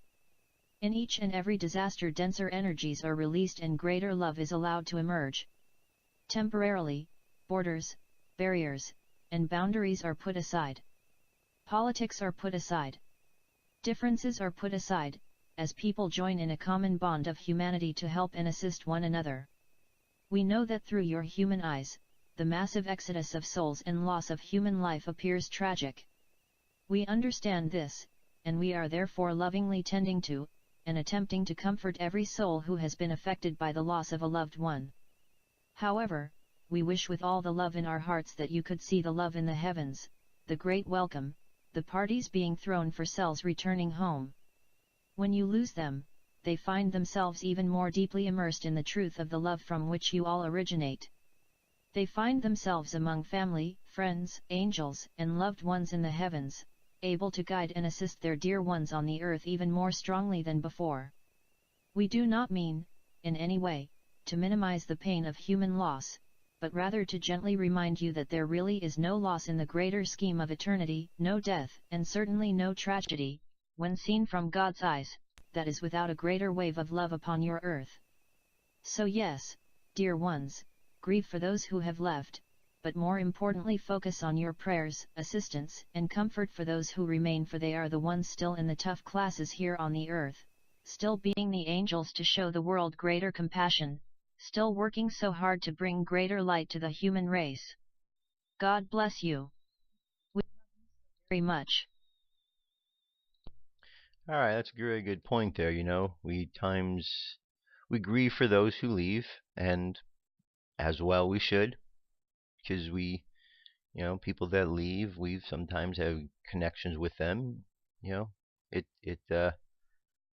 In each and every disaster, denser energies are released and greater love is allowed to emerge. Temporarily, borders, barriers, and boundaries are put aside. Politics are put aside. Differences are put aside, as people join in a common bond of humanity to help and assist one another. We know that through your human eyes, the massive exodus of souls and loss of human life appears tragic. We understand this, and we are therefore lovingly tending to, and attempting to comfort every soul who has been affected by the loss of a loved one. However, we wish with all the love in our hearts that you could see the love in the heavens, the great welcome, the parties being thrown for cells returning home. When you lose them, they find themselves even more deeply immersed in the truth of the love from which you all originate. They find themselves among family, friends, angels, and loved ones in the heavens, able to guide and assist their dear ones on the earth even more strongly than before. We do not mean, in any way, to minimize the pain of human loss, but rather to gently remind you that there really is no loss in the greater scheme of eternity, no death, and certainly no tragedy, when seen from God's eyes, that is without a greater wave of love upon your earth. So yes, dear ones, grieve for those who have left, but more importantly focus on your prayers, assistance, and comfort for those who remain, for they are the ones still in the tough classes here on the earth, still being the angels to show the world greater compassion, still working so hard to bring greater light to the human race. God bless you. We love you very much. All right, that's a very good point there. We grieve for those who leave, and as well we should, because people that leave, we sometimes have connections with them. It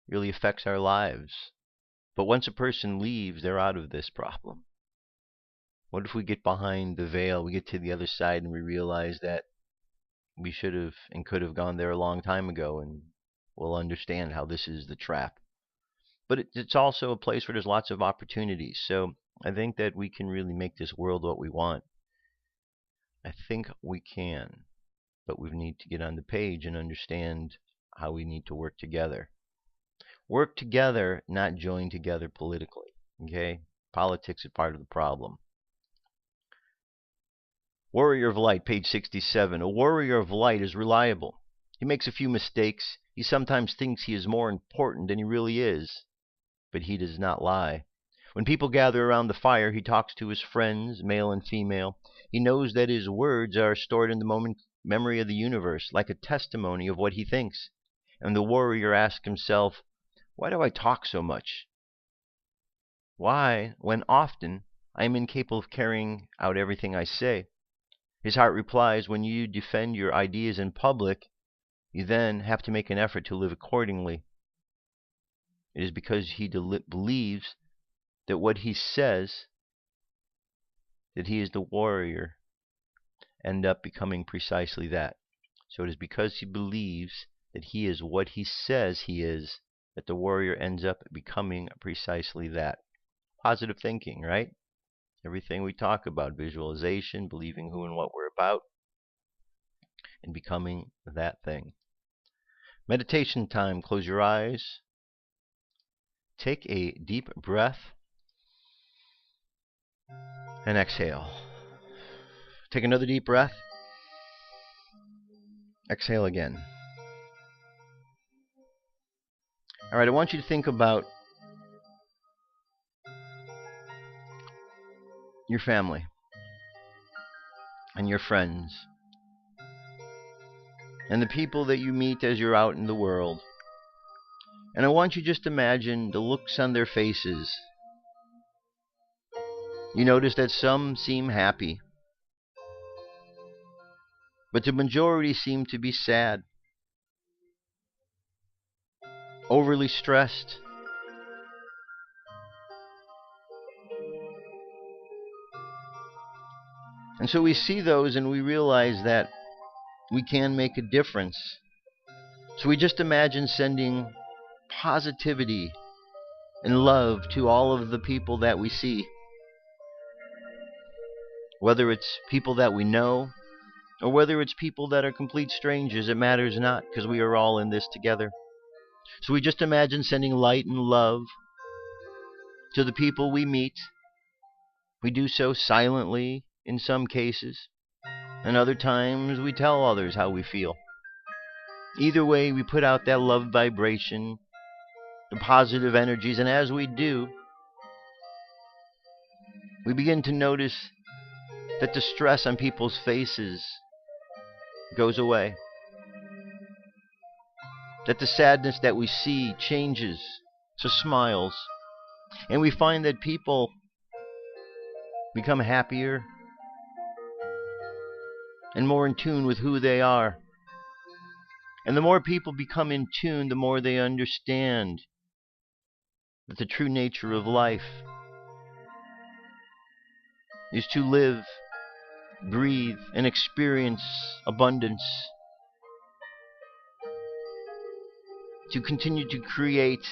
really affects our lives. But once a person leaves, they're out of this problem. What if we get behind the veil, we get to the other side, and we realize that we should have and could have gone there a long time ago, and we'll understand how this is the trap. But it's also a place where there's lots of opportunities. So I think that we can really make this world what we want. I think we can, but we need to get on the page and understand how we need to work together. Work together, not join together politically. Okay? Politics is part of the problem. Warrior of Light, page 67. A warrior of light is reliable. He makes a few mistakes. He sometimes thinks he is more important than he really is. But he does not lie. When people gather around the fire, he talks to his friends, male and female. He knows that his words are stored in the memory of the universe, like a testimony of what he thinks. And the warrior asks himself, why do I talk so much? Why, when often I am incapable of carrying out everything I say? His heart replies, when you defend your ideas in public, you then have to make an effort to live accordingly. It is because he believes that what he says, that he is the warrior, end up becoming precisely that. So it is because he believes that he is what he says he is, that the warrior ends up becoming precisely that. Positive thinking, right? Everything we talk about, visualization, believing who and what we're about, and becoming that thing. Meditation time. Close your eyes. Take a deep breath and exhale. Take another deep breath. Exhale again. All right, I want you to think about your family and your friends and the people that you meet as you're out in the world. And I want you just to imagine the looks on their faces. You notice that some seem happy, but the majority seem to be sad, overly stressed. And so we see those and we realize that we can make a difference. So we just imagine sending positivity and love to all of the people that we see. Whether it's people that we know or whether it's people that are complete strangers, it matters not, because we are all in this together. So we just imagine sending light and love to the people we meet. We do so silently in some cases, and other times we tell others how we feel. Either way, we put out that love vibration, the positive energies, and as we do, we begin to notice that the stress on people's faces goes away. That the sadness that we see changes to smiles. And we find that people become happier and more in tune with who they are. And the more people become in tune, the more they understand that the true nature of life is to live, breathe, and experience abundance. To continue to create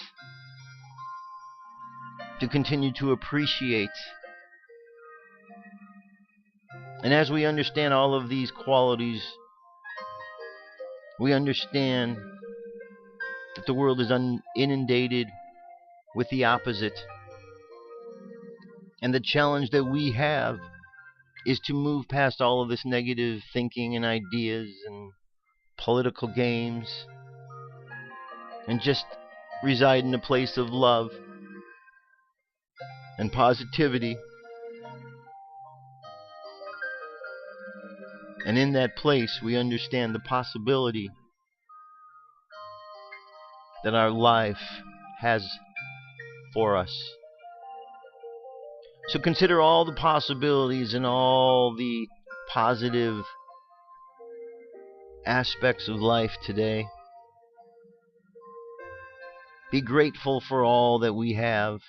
to continue to appreciate. And as we understand all of these qualities, we understand that the world is inundated with the opposite. And the challenge that we have is to move past all of this negative thinking and ideas and political games and just reside in a place of love and positivity. And in that place, we understand the possibility that our life has for us. So consider all the possibilities and all the positive aspects of life today. Be grateful for all that we have.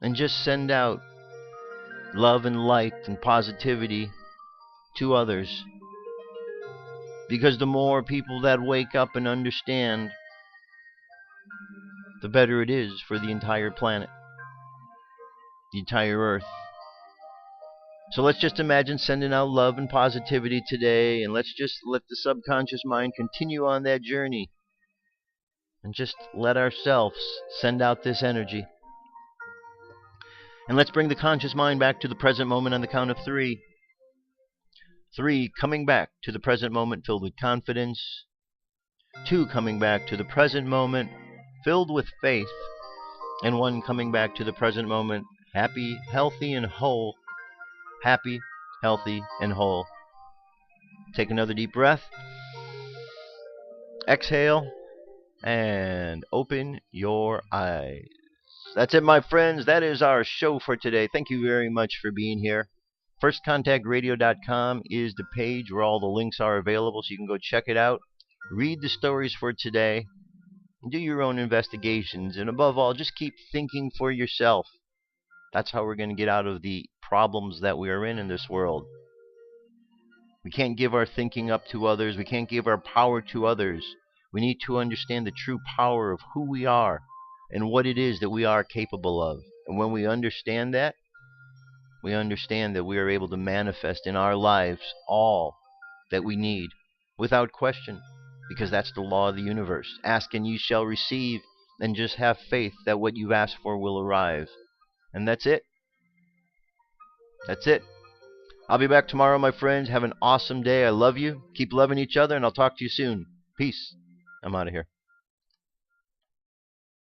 And just send out love and light and positivity to others. Because the more people that wake up and understand, the better it is for the entire planet, the entire Earth. So let's just imagine sending out love and positivity today, and let's just let the subconscious mind continue on that journey. And just let ourselves send out this energy. And let's bring the conscious mind back to the present moment on the count of 3. 3, coming back to the present moment filled with confidence. 2, coming back to the present moment filled with faith. And 1, coming back to the present moment happy, healthy, and whole. Happy, healthy, and whole. Take another deep breath. Exhale. And open your eyes. That's it, my friends. That is our show for today. Thank you very much for being here. FirstContactRadio.com is the page where all the links are available, so you can go check it out. Read the stories for today. Do your own investigations. And above all, just keep thinking for yourself. That's how we're going to get out of the problems that we are in this world. We can't give our thinking up to others. We can't give our power to others. We need to understand the true power of who we are and what it is that we are capable of. And when we understand that, we understand that we are able to manifest in our lives all that we need without question, because that's the law of the universe. Ask and you shall receive, and just have faith that what you've asked for will arrive. And that's it. That's it. I'll be back tomorrow, my friends. Have an awesome day. I love you. Keep loving each other, and I'll talk to you soon. Peace. I'm out of here.